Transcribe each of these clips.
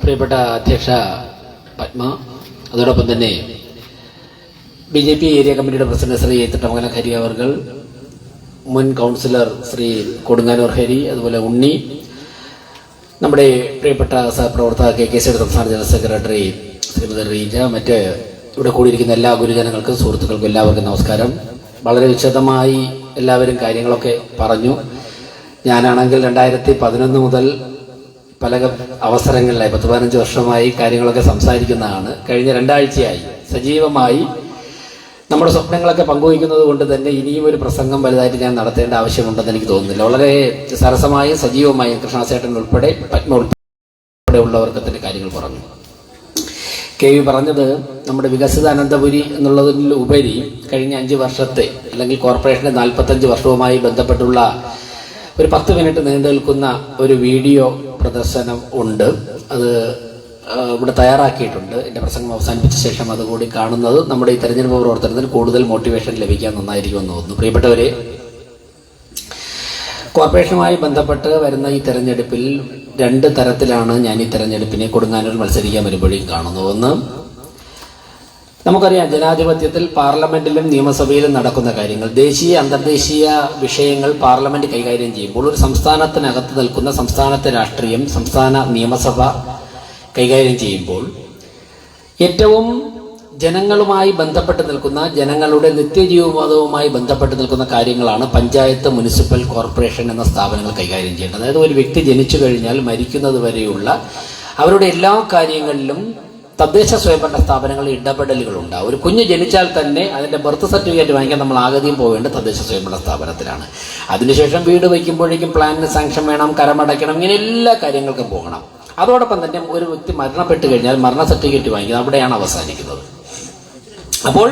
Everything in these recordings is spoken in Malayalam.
പ്രിയപ്പെട്ട അധ്യക്ഷ പത്മ, അതോടൊപ്പം തന്നെ BJP ഏരിയ കമ്മിറ്റിയുടെ പ്രസിഡന്റ് ശ്രീ തിട്ടമംഗലം ഹരി അവർകൾ, മുൻ കൗൺസിലർ ശ്രീ കൊടുങ്ങാനൂർ ഹരി, അതുപോലെ ഉണ്ണി, നമ്മുടെ പ്രിയപ്പെട്ട സഹപ്രവർത്തക KKCയുടെ സംസ്ഥാന ജനറൽ സെക്രട്ടറി ശ്രീമതി റീജ, മറ്റ് ഇവിടെ കൂടിയിരിക്കുന്ന എല്ലാ ഗുരുജനങ്ങൾക്കും സുഹൃത്തുക്കൾക്കും എല്ലാവർക്കും നമസ്കാരം. വളരെ വിശദമായി എല്ലാവരും കാര്യങ്ങളൊക്കെ പറഞ്ഞു. ഞാനാണെങ്കിൽ 2011 മുതൽ പല അവസരങ്ങളിലായി 10-15 വർഷമായി കാര്യങ്ങളൊക്കെ സംസാരിക്കുന്നതാണ്. കഴിഞ്ഞ 2 ആഴ്ചയായി സജീവമായി നമ്മുടെ സ്വപ്നങ്ങളൊക്കെ പങ്കുവയ്ക്കുന്നത് കൊണ്ട് തന്നെ ഇനിയും ഒരു പ്രസംഗം വലുതായിട്ട് ഞാൻ നടത്തേണ്ട ആവശ്യമുണ്ടെന്ന് എനിക്ക് തോന്നുന്നില്ല. വളരെ സരസമായും സജീവമായും കൃഷ്ണാസേട്ടൻ ഉൾപ്പെടെ പത്മ ഉൾപ്പെടെ ഉള്ളവർക്ക് തന്നെ കാര്യങ്ങൾ പറഞ്ഞു. KV പറഞ്ഞത് നമ്മുടെ വികസിത അനന്തപുരി എന്നുള്ളതിൽ ഉപരി കഴിഞ്ഞ 5 വർഷത്തെ അല്ലെങ്കിൽ കോർപ്പറേഷന്റെ 45 വർഷവുമായി ബന്ധപ്പെട്ടുള്ള ഒരു 10 മിനിറ്റ് നീണ്ടു നിൽക്കുന്ന ഒരു വീഡിയോ പ്രദർശനം ഉണ്ട്. അത് ഇവിടെ തയ്യാറാക്കിയിട്ടുണ്ട്. എൻ്റെ പ്രസംഗം അവസാനിപ്പിച്ച ശേഷം അതുകൂടി കാണുന്നത് നമ്മുടെ ഈ തെരഞ്ഞെടുപ്പ് പ്രവർത്തനത്തിന് കൂടുതൽ മോട്ടിവേഷൻ ലഭിക്കാൻ നന്നായിരിക്കുമെന്ന് തോന്നുന്നു. പ്രിയപ്പെട്ടവരെ, കോർപ്പറേഷനുമായി ബന്ധപ്പെട്ട് വരുന്ന ഈ തെരഞ്ഞെടുപ്പിൽ 2 തരത്തിലാണ് ഞാൻ ഈ തെരഞ്ഞെടുപ്പിനെ കൊടുങ്ങാനൂർ മത്സരിക്കാൻ വരുമ്പോഴേക്കും കാണുന്നത്. ഒന്ന്, നമുക്കറിയാം, ജനാധിപത്യത്തിൽ പാർലമെന്റിലും നിയമസഭയിലും നടക്കുന്ന കാര്യങ്ങൾ, ദേശീയ അന്തർദേശീയ വിഷയങ്ങൾ പാർലമെന്റ് കൈകാര്യം ചെയ്യുമ്പോൾ ഒരു സംസ്ഥാനത്തിനകത്ത് നിൽക്കുന്ന സംസ്ഥാനത്തെ രാഷ്ട്രീയം സംസ്ഥാന നിയമസഭ കൈകാര്യം ചെയ്യുമ്പോൾ ഏറ്റവും ജനങ്ങളുമായി ബന്ധപ്പെട്ട് നിൽക്കുന്ന, ജനങ്ങളുടെ നിത്യജീവിതവുമായി ബന്ധപ്പെട്ട് നിൽക്കുന്ന കാര്യങ്ങളാണ് പഞ്ചായത്ത്, മുനിസിപ്പൽ കോർപ്പറേഷൻ എന്ന സ്ഥാപനങ്ങൾ കൈകാര്യം ചെയ്യേണ്ടത്. അതായത് ഒരു വ്യക്തി ജനിച്ചു കഴിഞ്ഞാൽ മരിക്കുന്നത് വരെയുള്ള അവരുടെ എല്ലാ കാര്യങ്ങളിലും തദ്ദേശ സ്വയംഭരണ സ്ഥാപനങ്ങളിൽ ഇടപെടലുകളുണ്ടാവും. ഒരു കുഞ്ഞ് ജനിച്ചാൽ തന്നെ അതിന്റെ ബർത്ത് സർട്ടിഫിക്കറ്റ് വാങ്ങിക്കാൻ നമ്മൾ ആദ്യം പോവേണ്ടത് തദ്ദേശ സ്വയംഭരണ സ്ഥാപനത്തിലാണ്. അതിനുശേഷം വീട് വയ്ക്കുമ്പോഴേക്കും പ്ലാനിന് സാങ്ഷൻ വേണം, കരമടയ്ക്കണം, ഇങ്ങനെ എല്ലാ കാര്യങ്ങൾക്കും പോകണം. അതോടൊപ്പം തന്നെ ഒരു വ്യക്തി മരണപ്പെട്ട് കഴിഞ്ഞാൽ മരണ സർട്ടിഫിക്കറ്റ് വാങ്ങിക്കുന്നത് അവിടെയാണ് അവസാനിക്കുന്നത്. അപ്പോൾ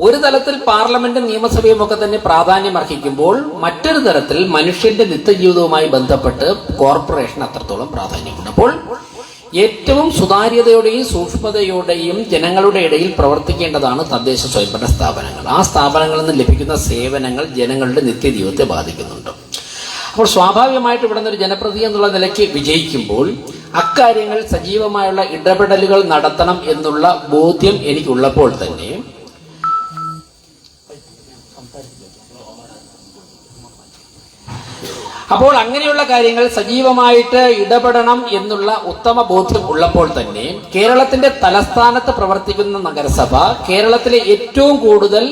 ഒരു തലത്തിൽ പാർലമെന്റും നിയമസഭയും ഒക്കെ തന്നെ പ്രാധാന്യം അർഹിക്കുമ്പോൾ മറ്റൊരു തരത്തിൽ മനുഷ്യന്റെ നിത്യജീവിതവുമായി ബന്ധപ്പെട്ട് കോർപ്പറേഷൻ അത്രത്തോളം പ്രാധാന്യമുണ്ട്. അപ്പോൾ ഏറ്റവും സുതാര്യതയോടെയും സൂക്ഷ്മതയോടെയും ജനങ്ങളുടെ ഇടയിൽ പ്രവർത്തിക്കേണ്ടതാണ് തദ്ദേശ സ്വയംഭരണ സ്ഥാപനങ്ങൾ. ആ സ്ഥാപനങ്ങളിൽ നിന്ന് ലഭിക്കുന്ന സേവനങ്ങൾ ജനങ്ങളുടെ നിത്യജീവിതത്തെ ബാധിക്കുന്നുണ്ട്. അപ്പോൾ സ്വാഭാവികമായിട്ട് ഇവിടെ നിന്നൊരു ജനപ്രതിനിധി എന്നുള്ള നിലയ്ക്ക് വിജയിക്കുമ്പോൾ അക്കാര്യങ്ങൾ സജീവമായുള്ള ഇടപെടലുകൾ നടത്തണം എന്നുള്ള ബോധ്യം എനിക്കുള്ളപ്പോൾ തന്നെ അപ്പോൾ അങ്ങനെയുള്ള കാര്യങ്ങൾ സജീവമായിട്ട് ഇടപെടണം എന്നുള്ള ഉത്തമ ബോധ്യം ഉള്ളപ്പോൾ തന്നെ കേരളത്തിന്റെ തലസ്ഥാനത്ത് പ്രവർത്തിക്കുന്ന നഗരസഭ, കേരളത്തിലെ ഏറ്റവും കൂടുതൽ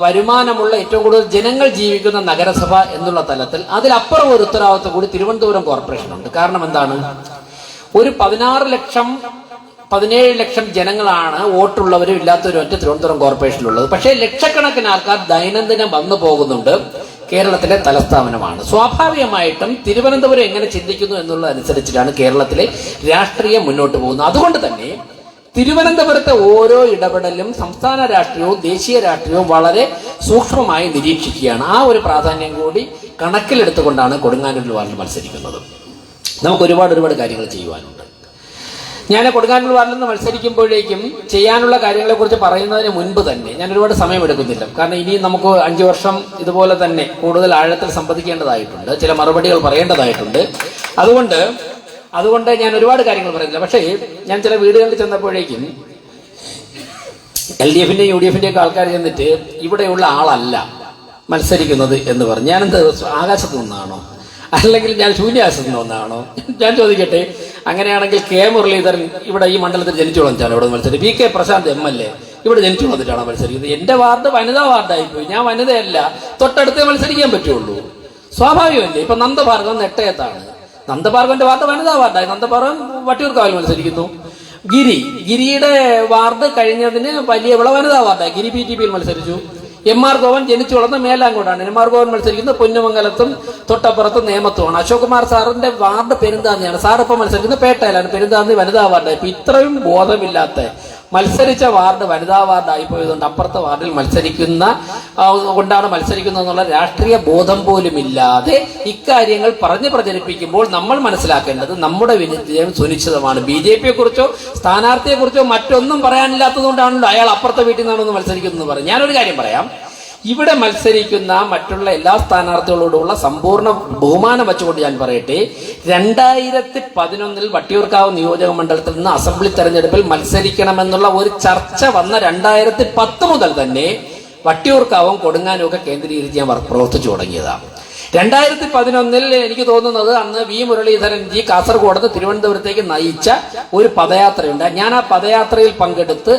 വരുമാനമുള്ള, ഏറ്റവും കൂടുതൽ ജനങ്ങൾ ജീവിക്കുന്ന നഗരസഭ എന്നുള്ള തലത്തിൽ അതിലപ്പുറം ഒരു ഉത്തരവാദിത്വം കൂടി തിരുവനന്തപുരം കോർപ്പറേഷൻ ഉണ്ട്. കാരണം എന്താണ്? ഒരു 16 ലക്ഷം 17 ലക്ഷം ജനങ്ങളാണ് വോട്ടുള്ളവരും ഇല്ലാത്തവരും ഒറ്റ തിരുവനന്തപുരം കോർപ്പറേഷനിലുള്ളത്. പക്ഷേ ലക്ഷക്കണക്കിന് ആൾക്കാർ ദൈനംദിനം വന്നു പോകുന്നുണ്ട്. കേരളത്തിലെ തലസ്ഥാനമാണ്. സ്വാഭാവികമായിട്ടും തിരുവനന്തപുരം എങ്ങനെ ചിന്തിക്കുന്നു എന്നുള്ളതനുസരിച്ചിട്ടാണ് കേരളത്തിലെ രാഷ്ട്രീയം മുന്നോട്ട് പോകുന്നത്. അതുകൊണ്ട് തന്നെ തിരുവനന്തപുരത്തെ ഓരോ ഇടപെടലും സംസ്ഥാന രാഷ്ട്രീയവും ദേശീയ രാഷ്ട്രീയവും വളരെ സൂക്ഷ്മമായി നിരീക്ഷിക്കുകയാണ്. ആ ഒരു പ്രാധാന്യം കൂടി കണക്കിലെടുത്തുകൊണ്ടാണ് കൊടുങ്ങാനൂർ വാർഡിൽ മത്സരിക്കുന്നത്. നമുക്ക് ഒരുപാട് കാര്യങ്ങൾ ചെയ്യുവാനുണ്ട്. ഞാൻ കൊടുങ്ങാനൂർ വാർഡിൽ നിന്ന് മത്സരിക്കുമ്പോഴേക്കും ചെയ്യാനുള്ള കാര്യങ്ങളെക്കുറിച്ച് പറയുന്നതിന് മുൻപ് തന്നെ ഞാൻ ഒരുപാട് സമയമെടുക്കുന്നില്ല. കാരണം ഇനി നമുക്ക് 5 വർഷം ഇതുപോലെ തന്നെ കൂടുതൽ ആഴത്തിൽ സംവദിക്കേണ്ടതായിട്ടുണ്ട്, ചില മറുപടികൾ പറയേണ്ടതായിട്ടുണ്ട്. അതുകൊണ്ട് ഞാൻ ഒരുപാട് കാര്യങ്ങൾ പറയുന്നില്ല. പക്ഷേ ഞാൻ ചില വീടുകളിൽ ചെന്നപ്പോഴേക്കും LDFന്റെയും UDFന്റെയും ഒക്കെ ആൾക്കാർ ചെന്നിട്ട് ഇവിടെയുള്ള ആളല്ല മത്സരിക്കുന്നത് എന്ന് പറഞ്ഞു. ഞാനെന്ത് ആകാശത്ത് നിന്നാണോ അല്ലെങ്കിൽ ഞാൻ ശൂന്യാകാശത്ത് നിന്നാണോ? ഞാൻ ചോദിക്കട്ടെ, അങ്ങനെയാണെങ്കിൽ K മുരളീധരൻ ഇവിടെ ഈ മണ്ഡലത്തിൽ ജനിച്ചു വളർന്നിട്ടാണ് ഇവിടെ മത്സരിച്ചത്. VK പ്രശാന്ത് MLA ഇവിടെ ജനിച്ചു വളർന്നിട്ടാണ് മത്സരിക്കുന്നത്. എന്റെ വാർഡ് വനിതാ വാർഡായിപ്പോയി, ഞാൻ വനിതയല്ല, തൊട്ടടുത്തേ മത്സരിക്കാൻ പറ്റുള്ളൂ. സ്വാഭാവികമല്ലേ? ഇപ്പൊ നന്ദഭാർഗവൻ നെട്ടയത്താണ്, നന്ദഭാർഗവന്റെ വാർഡ് വനിതാ വാർഡായി, നന്ദഭാർഗവൻ വട്ടിയൂർക്കാവിൽ മത്സരിക്കുന്നു. ഗിരിയുടെ വാർഡ് കഴിഞ്ഞതിന് വലിയ വിള വനിതാ വാർഡായി, ഗിരി PTPയിൽ മത്സരിച്ചു. MR ഗോവൻ ജനിച്ചു വളർന്ന മേലാങ്കോടാണ്. MR ഗോവൻ മത്സരിക്കുന്നത് പൊന്നുമംഗലത്തും തൊട്ടപ്പുറത്തും നേമത്തുമാണ്. അശോക് കുമാർ സാറിന്റെ വാർഡ് പെരുന്താന്നിയാണ്. സാർ ഇപ്പം മത്സരിക്കുന്നത് പേട്ടയിലാണ്. പെരുന്താന്നി വനിതാ വാർഡായി. ഇപ്പൊ ഇത്രയും ബോധമില്ലാത്ത മത്സരിച്ച വാർഡ് വനിതാ വാർഡായി പോയതുകൊണ്ട് അപ്പുറത്തെ വാർഡിൽ മത്സരിക്കുന്നത് എന്നുള്ള രാഷ്ട്രീയ ബോധം പോലും ഇല്ലാതെ ഇക്കാര്യങ്ങൾ പറഞ്ഞ് പ്രചരിപ്പിക്കുമ്പോൾ നമ്മൾ മനസ്സിലാക്കേണ്ടത് നമ്മുടെ വിജയം സുനിശ്ചിതമാണ്. BJPയെ കുറിച്ചോ സ്ഥാനാർത്ഥിയെ കുറിച്ചോ മറ്റൊന്നും പറയാനില്ലാത്തതുകൊണ്ടാണല്ലോ അയാൾ അപ്പുറത്തെ വീട്ടിൽ നിന്നാണെന്ന് മത്സരിക്കുന്നത് പറയും. ഞാനൊരു കാര്യം പറയാം, ഇവിടെ മത്സരിക്കുന്ന മറ്റുള്ള എല്ലാ സ്ഥാനാർത്ഥികളോടുള്ള സമ്പൂർണ്ണ ബഹുമാനം വെച്ചുകൊണ്ട് ഞാൻ പറയട്ടെ, 2011 വട്ടിയൂർക്കാവ് നിയോജക മണ്ഡലത്തിൽ നിന്ന് അസംബ്ലി തെരഞ്ഞെടുപ്പിൽ മത്സരിക്കണമെന്നുള്ള ഒരു ചർച്ച വന്ന 2010 മുതൽ തന്നെ വട്ടിയൂർക്കാവും കൊടുങ്ങാനും ഒക്കെ കേന്ദ്രീകരിച്ച് ഞാൻ പ്രവർത്തിച്ചു തുടങ്ങിയതാണ്. 2011 എനിക്ക് തോന്നുന്നത് അന്ന് വി മുരളീധരൻ ജി കാസർഗോഡ് നിന്ന് തിരുവനന്തപുരത്തേക്ക് നയിച്ച ഒരു പദയാത്രയുണ്ട്. ഞാൻ ആ പദയാത്രയിൽ പങ്കെടുത്ത്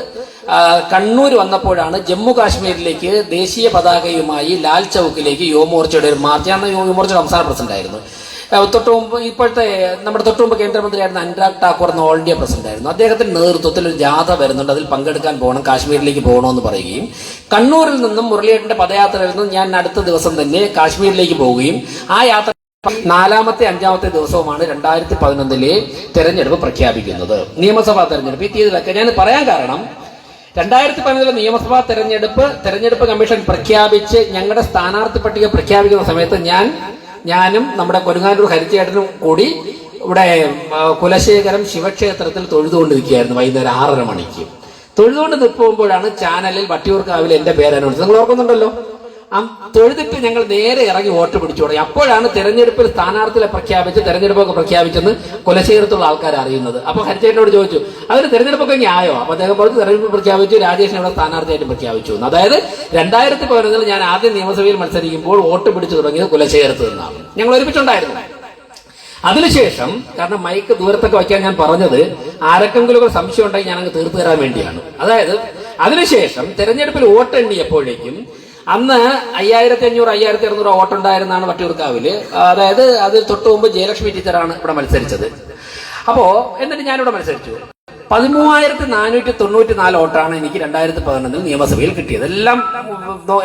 കണ്ണൂർ വന്നപ്പോഴാണ് ജമ്മു കാശ്മീരിലേക്ക് ദേശീയ പതാകയുമായി ലാൽ ചൌക്കിലേക്ക് യുവമോർച്ചയുടെ ഒരു മാർച്ച്. ഞാൻ യുവമോർച്ചയുടെ സംസ്ഥാന പ്രസിഡന്റ് ആയിരുന്നു. തൊട്ടുമുമ്പ് ഇപ്പോഴത്തെ നമ്മുടെ തൊട്ടുമുമ്പ് കേന്ദ്രമന്ത്രിയായിരുന്ന അനുരാഗ് ഠാക്കൂർ എന്ന ഓൾ ഇന്ത്യ പ്രസിഡന്റ് ആയിരുന്നു. അദ്ദേഹത്തിന്റെ നേതൃത്വത്തിൽ ഒരു ജാഥ വരുന്നുണ്ട്, അതിൽ പങ്കെടുക്കാൻ പോകണം, കാശ്മീരിലേക്ക് പോകണമെന്ന് പറയുകയും കണ്ണൂരിൽ നിന്നും മുരളിയേട്ടന്റെ പദയാത്രയിൽ നിന്നും ഞാൻ അടുത്ത ദിവസം തന്നെ കാശ്മീരിലേക്ക് പോവുകയും ആ യാത്ര 4ാമത്തെ 5ാമത്തെ ദിവസവുമാണ് 2011 തെരഞ്ഞെടുപ്പ് പ്രഖ്യാപിക്കുന്നത്, നിയമസഭാ തെരഞ്ഞെടുപ്പ്. ഈ തീയതിയിലൊക്കെ ഞാൻ പറയാൻ കാരണം 2011 നിയമസഭാ തെരഞ്ഞെടുപ്പ് കമ്മീഷൻ പ്രഖ്യാപിച്ച് ഞങ്ങളുടെ സ്ഥാനാർത്ഥി പട്ടിക പ്രഖ്യാപിക്കുന്ന സമയത്ത് ഞാനും നമ്മുടെ കൊടുങ്ങാനൂർ ഹരിച്ചേട്ടനും കൂടി ഇവിടെ കുലശേഖരം ശിവക്ഷേത്രത്തിൽ തൊഴുതുകൊണ്ടിരിക്കുകയായിരുന്നു. വൈകുന്നേരം 6:30 മണിക്ക് തൊഴുതുകൊണ്ട് നിൽക്കുമ്പോഴാണ് ചാനലിൽ വട്ടിയൂർക്കാവിൽ എന്റെ പേര് അനൗൺസ്. നിങ്ങൾ ഓർക്കുന്നുണ്ടല്ലോ? തൊഴുതിട്ട് ഞങ്ങൾ നേരെ ഇറങ്ങി വോട്ട് പിടിച്ചു തുടങ്ങി. അപ്പോഴാണ് തെരഞ്ഞെടുപ്പിൽ സ്ഥാനാർത്ഥികളെ തെരഞ്ഞെടുപ്പൊക്കെ പ്രഖ്യാപിച്ചെന്ന് കുലശേഖരത്തുള്ള ആൾക്കാർ അറിയുന്നത്. അപ്പൊ ഹരിച്ചേട്ടനോട് ചോദിച്ചു, അതിന് തെരഞ്ഞെടുപ്പൊക്കെ ഇനി ആയോ? അപ്പൊ അദ്ദേഹം പറഞ്ഞു തെരഞ്ഞെടുപ്പ് പ്രഖ്യാപിച്ചു, രാജേഷിനെ ഇവിടെ സ്ഥാനാർത്ഥിയായിട്ട് പ്രഖ്യാപിച്ചു. അതായത് 2011 ഞാൻ ആദ്യം നിയമസഭയിൽ മത്സരിക്കുമ്പോൾ വോട്ട് പിടിച്ചു തുടങ്ങിയത് കുലശേഖരത്ത് നിന്നാണ്. ഞങ്ങൾ ഒരുമിച്ചുണ്ടായിരുന്നു. അതിനുശേഷം, കാരണം മൈക്ക് ദൂരത്തൊക്കെ വയ്ക്കാൻ ഞാൻ പറഞ്ഞത് ആരക്കെങ്കിലും ഒരു സംശയം ഉണ്ടെങ്കിൽ ഞാൻ അങ്ങ് തീർത്തു തരാൻ വേണ്ടിയാണ്. അതായത് അതിനുശേഷം തെരഞ്ഞെടുപ്പിൽ വോട്ട് എണ്ണിയപ്പോഴേക്കും അന്ന് 5500 5600 വോട്ടുണ്ടായിരുന്നാണ് വട്ടിയൂർക്കാവില്. അതായത് അതിൽ തൊട്ടു മുമ്പ് ജയലക്ഷ്മി ടീച്ചറാണ് ഇവിടെ മത്സരിച്ചത്. അപ്പോ എന്നിട്ട് ഞാനിവിടെ മത്സരിച്ചു. 13494 വോട്ടാണ് എനിക്ക് 2011 നിയമസഭയിൽ കിട്ടിയത്. എല്ലാം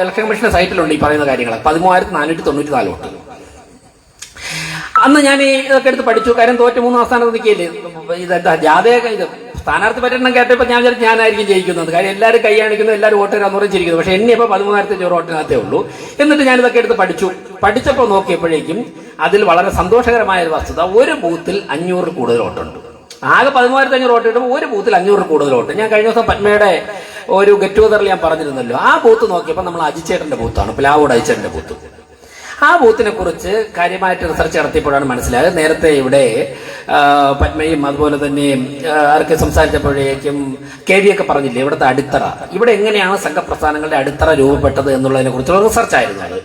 ഇലക്ഷൻ കമ്മീഷന്റെ സൈറ്റിലുണ്ട് ഈ പറയുന്ന കാര്യങ്ങൾ. 13494 വോട്ട്. അന്ന് ഞാൻ ഇതൊക്കെ എടുത്ത് പഠിച്ചു. കാര്യം തോറ്റ 3 സ്ഥാനത്ത് നിൽക്കില്ലേ, ഇതെന്താ ജാഥയൊക്കെ ഇത് സ്ഥാനാർത്ഥി പര്യടനം കേട്ടപ്പോൾ ഞാൻ വിചാരിച്ചു ഞാനായിരിക്കും ജയിക്കുന്നത്. കാര്യം എല്ലാവരും കൈ കാണിക്കുന്നു, എല്ലാവരും വോട്ട് തരാന്ന് പറഞ്ഞിരിക്കുന്നു. പക്ഷെ എണ്ണിയപ്പോൾ 13500 വോട്ടിനകത്തേ ഉള്ളൂ. എന്നിട്ട് ഞാനിതൊക്കെ എടുത്ത് പഠിച്ചപ്പോൾ നോക്കിയപ്പോഴേക്കും അതിൽ വളരെ സന്തോഷകരമായ ഒരു വസ്തുത, ഒരു ബൂത്തിൽ 500 കൂടുതൽ വോട്ടുണ്ട്. ആകെ 13500 വോട്ട് കിട്ടുമ്പോൾ ഒരു ബൂത്തിൽ 500 കൂടുതൽ വോട്ട്. ഞാൻ കഴിഞ്ഞ ദിവസം പത്മയുടെ ഒരു ഗെറ്റ് ടുഗദറിൽ ഞാൻ പറഞ്ഞിരുന്നല്ലോ, ആ ബൂത്ത് നോക്കിയപ്പോൾ നമ്മൾ അജിച്ചേട്ടന്റെ ബൂത്താണ്, പ്ലാവോട് അജിച്ചേട്ടന്റെ ബൂത്ത്. ആ ബൂത്തിനെ കുറിച്ച് കാര്യമായിട്ട് റിസർച്ച് നടത്തിയപ്പോഴാണ് മനസ്സിലായത്. നേരത്തെ ഇവിടെ പത്മയും അതുപോലെ തന്നെ ആർക്ക് സംസാരിച്ചപ്പോഴേക്കും KV ഒക്കെ പറഞ്ഞില്ലേ ഇവിടുത്തെ അടിത്തറ, ഇവിടെ എങ്ങനെയാണ് സംഘപ്രസ്ഥാനങ്ങളുടെ അടിത്തറ രൂപപ്പെട്ടത് എന്നുള്ളതിനെ കുറിച്ചുള്ള റിസർച്ച് ആയിരുന്നു അത്.